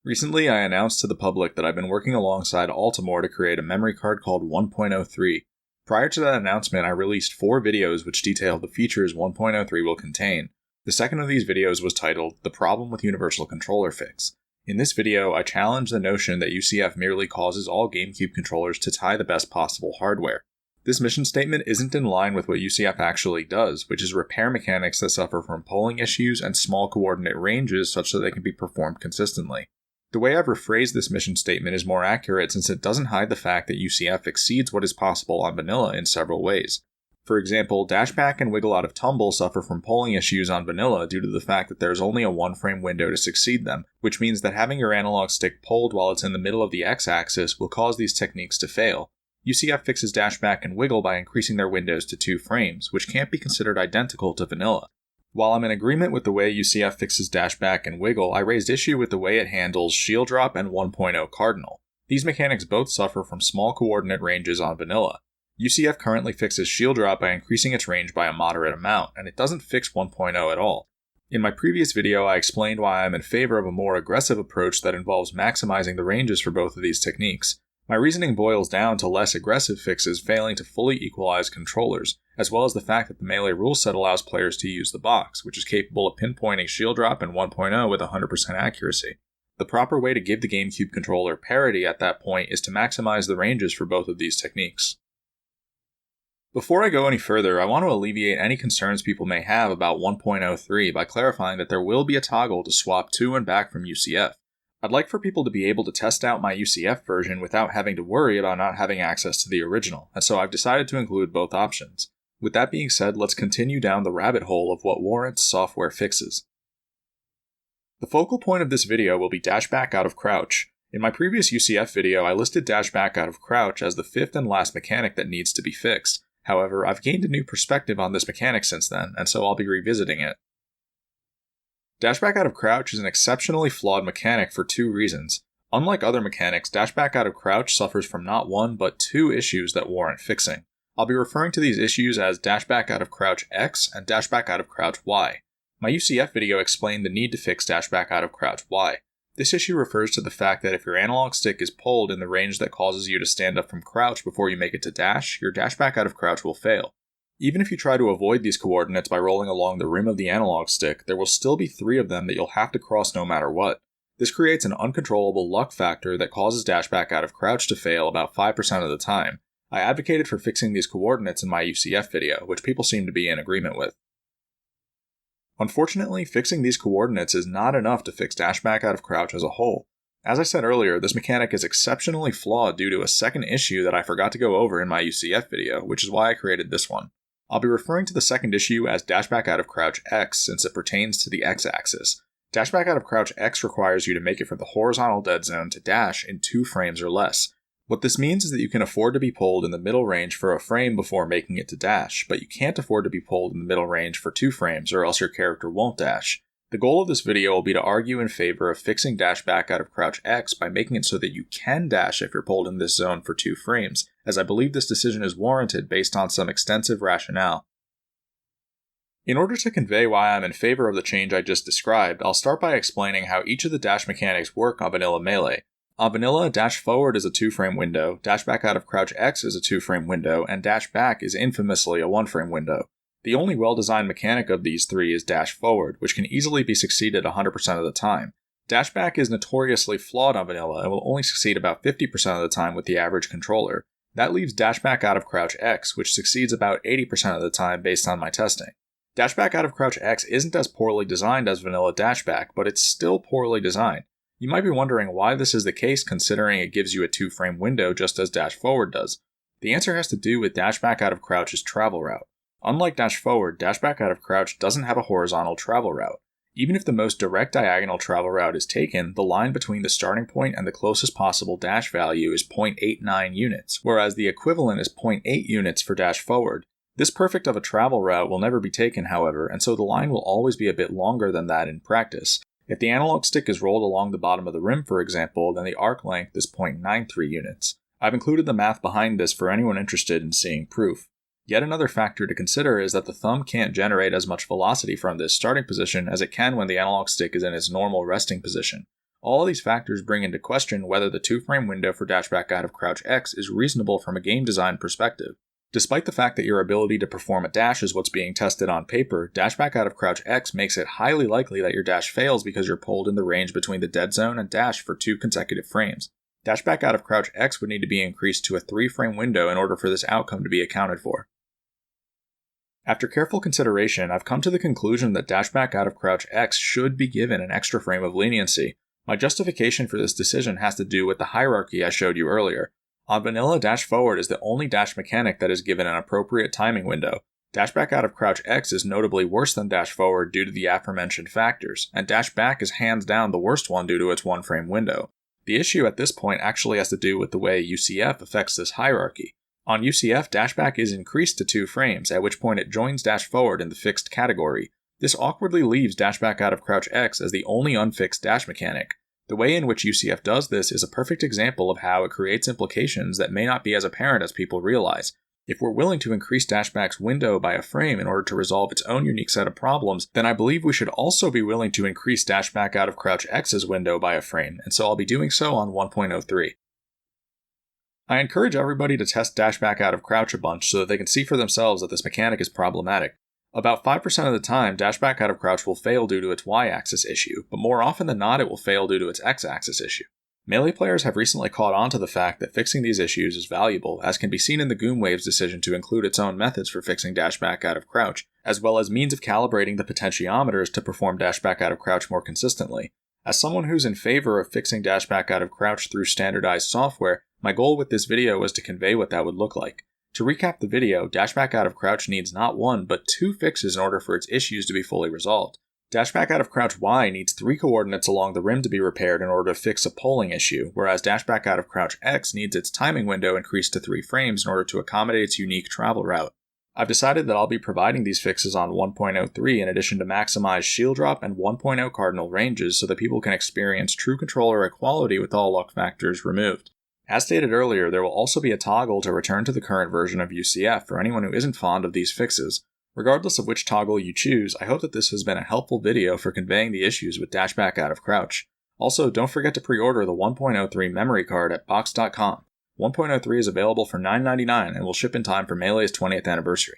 Recently, I announced to the public that I've been working alongside Altimore to create a memory card called 1.03. Prior to that announcement, I released 4 videos which detail the features 1.03 will contain. The second of these videos was titled, The Problem with Universal Controller Fix. In this video, I challenge the notion that UCF merely causes all GameCube controllers to tie the best possible hardware. This mission statement isn't in line with what UCF actually does, which is repair mechanics that suffer from polling issues and small coordinate ranges such that they can be performed consistently. The way I've rephrased this mission statement is more accurate since it doesn't hide the fact that UCF exceeds what is possible on vanilla in several ways. For example, Dashback and Wiggle Out of Tumble suffer from polling issues on vanilla due to the fact that there's only a 1-frame window to succeed them, which means that having your analog stick polled while it's in the middle of the x-axis will cause these techniques to fail. UCF fixes Dashback and Wiggle by increasing their windows to 2 frames, which can't be considered identical to vanilla. While I'm in agreement with the way UCF fixes Dashback and Wiggle, I raised issue with the way it handles Shield Drop and 1.0 Cardinal. These mechanics both suffer from small coordinate ranges on vanilla. UCF currently fixes Shield Drop by increasing its range by a moderate amount, and it doesn't fix 1.0 at all. In my previous video, I explained why I'm in favor of a more aggressive approach that involves maximizing the ranges for both of these techniques. My reasoning boils down to less aggressive fixes failing to fully equalize controllers, as well as the fact that the Melee rule set allows players to use the box, which is capable of pinpointing Shield Drop and 1.0 with 100% accuracy. The proper way to give the GameCube controller parity at that point is to maximize the ranges for both of these techniques. Before I go any further, I want to alleviate any concerns people may have about 1.03 by clarifying that there will be a toggle to swap to and back from UCF. I'd like for people to be able to test out my UCF version without having to worry about not having access to the original, and so I've decided to include both options. With that being said, let's continue down the rabbit hole of what warrants software fixes. The focal point of this video will be Dashback out of crouch. In my previous UCF video, I listed Dashback out of crouch as the 5th and last mechanic that needs to be fixed. However, I've gained a new perspective on this mechanic since then, and so I'll be revisiting it. Dashback out of crouch is an exceptionally flawed mechanic for 2 reasons. Unlike other mechanics, Dashback out of crouch suffers from not 1 but 2 issues that warrant fixing. I'll be referring to these issues as Dashback out of crouch X and Dashback out of crouch Y. My UCF video explained the need to fix Dashback out of crouch Y. This issue refers to the fact that if your analog stick is pulled in the range that causes you to stand up from crouch before you make it to dash, your Dashback out of crouch will fail. Even if you try to avoid these coordinates by rolling along the rim of the analog stick, there will still be 3 of them that you'll have to cross no matter what. This creates an uncontrollable luck factor that causes Dashback out of crouch to fail about 5% of the time. I advocated for fixing these coordinates in my UCF video, which people seem to be in agreement with. Unfortunately, fixing these coordinates is not enough to fix Dashback out of crouch as a whole. As I said earlier, this mechanic is exceptionally flawed due to a second issue that I forgot to go over in my UCF video, which is why I created this one. I'll be referring to the second issue as Dashback out of crouch X since it pertains to the x-axis. Dashback out of crouch X requires you to make it from the horizontal dead zone to dash in 2 frames or less. What this means is that you can afford to be pulled in the middle range for a frame before making it to dash, but you can't afford to be pulled in the middle range for 2 frames or else your character won't dash. The goal of this video will be to argue in favor of fixing Dashback out of crouch X by making it so that you can dash if you're pulled in this zone for 2 frames, as I believe this decision is warranted based on some extensive rationale. In order to convey why I'm in favor of the change I just described, I'll start by explaining how each of the dash mechanics work on vanilla Melee. On vanilla, dash forward is a 2-frame window, Dashback out of crouch X is a 2-frame window, and dash back is infamously a 1-frame window. The only well-designed mechanic of these 3 is dash forward, which can easily be succeeded 100% of the time. Dash back is notoriously flawed on vanilla and will only succeed about 50% of the time with the average controller. That leaves Dashback out of crouch X, which succeeds about 80% of the time based on my testing. Dashback out of crouch X isn't as poorly designed as vanilla Dashback, but it's still poorly designed. You might be wondering why this is the case considering it gives you a 2-frame window just as dash forward does. The answer has to do with Dashback out of crouch's travel route. Unlike dash forward, Dashback out of crouch doesn't have a horizontal travel route. Even if the most direct diagonal travel route is taken, the line between the starting point and the closest possible dash value is 0.89 units, whereas the equivalent is 0.8 units for dash forward. This perfect of a travel route will never be taken, however, and so the line will always be a bit longer than that in practice. If the analog stick is rolled along the bottom of the rim, for example, then the arc length is 0.93 units. I've included the math behind this for anyone interested in seeing proof. Yet another factor to consider is that the thumb can't generate as much velocity from this starting position as it can when the analog stick is in its normal resting position. All of these factors bring into question whether the 2-frame window for Dashback Out of Crouch X is reasonable from a game design perspective. Despite the fact that your ability to perform a dash is what's being tested on paper, Dashback Out of Crouch X makes it highly likely that your dash fails because you're pulled in the range between the dead zone and dash for 2 consecutive frames. Dashback Out of Crouch X would need to be increased to a 3-frame window in order for this outcome to be accounted for. After careful consideration, I've come to the conclusion that Dashback Out of Crouch X should be given an extra frame of leniency. My justification for this decision has to do with the hierarchy I showed you earlier. On vanilla, dash forward is the only dash mechanic that is given an appropriate timing window. Dashback Out of Crouch X is notably worse than dash forward due to the aforementioned factors, and dash back is hands down the worst one due to its 1-frame window. The issue at this point actually has to do with the way UCF affects this hierarchy. On UCF, dashback is increased to 2 frames, at which point it joins dash forward in the fixed category. This awkwardly leaves Dashback Out of Crouch X as the only unfixed dash mechanic. The way in which UCF does this is a perfect example of how it creates implications that may not be as apparent as people realize. If we're willing to increase Dashback's window by a frame in order to resolve its own unique set of problems, then I believe we should also be willing to increase Dashback Out of Crouch X's window by a frame, and so I'll be doing so on 1.03. I encourage everybody to test Dashback Out of Crouch a bunch so that they can see for themselves that this mechanic is problematic. About 5% of the time, Dashback Out of Crouch will fail due to its Y-axis issue, but more often than not it will fail due to its X-axis issue. Melee players have recently caught on to the fact that fixing these issues is valuable, as can be seen in the Goomwave's decision to include its own methods for fixing Dashback Out of Crouch, as well as means of calibrating the potentiometers to perform Dashback Out of Crouch more consistently. As someone who's in favor of fixing Dashback Out of Crouch through standardized software, my goal with this video was to convey what that would look like. To recap the video, Dashback Out of Crouch needs not 1, but 2 fixes in order for its issues to be fully resolved. Dashback Out of Crouch Y needs 3 coordinates along the rim to be repaired in order to fix a polling issue, whereas Dashback Out of Crouch X needs its timing window increased to 3 frames in order to accommodate its unique travel route. I've decided that I'll be providing these fixes on 1.03 in addition to maximized shield drop and 1.0 cardinal ranges so that people can experience true controller equality with all luck factors removed. As stated earlier, there will also be a toggle to return to the current version of UCF for anyone who isn't fond of these fixes. Regardless of which toggle you choose, I hope that this has been a helpful video for conveying the issues with Dashback Out of Crouch. Also, don't forget to pre-order the 1.03 memory card at box.com. 1.03 is available for $9.99 and will ship in time for Melee's 20th anniversary.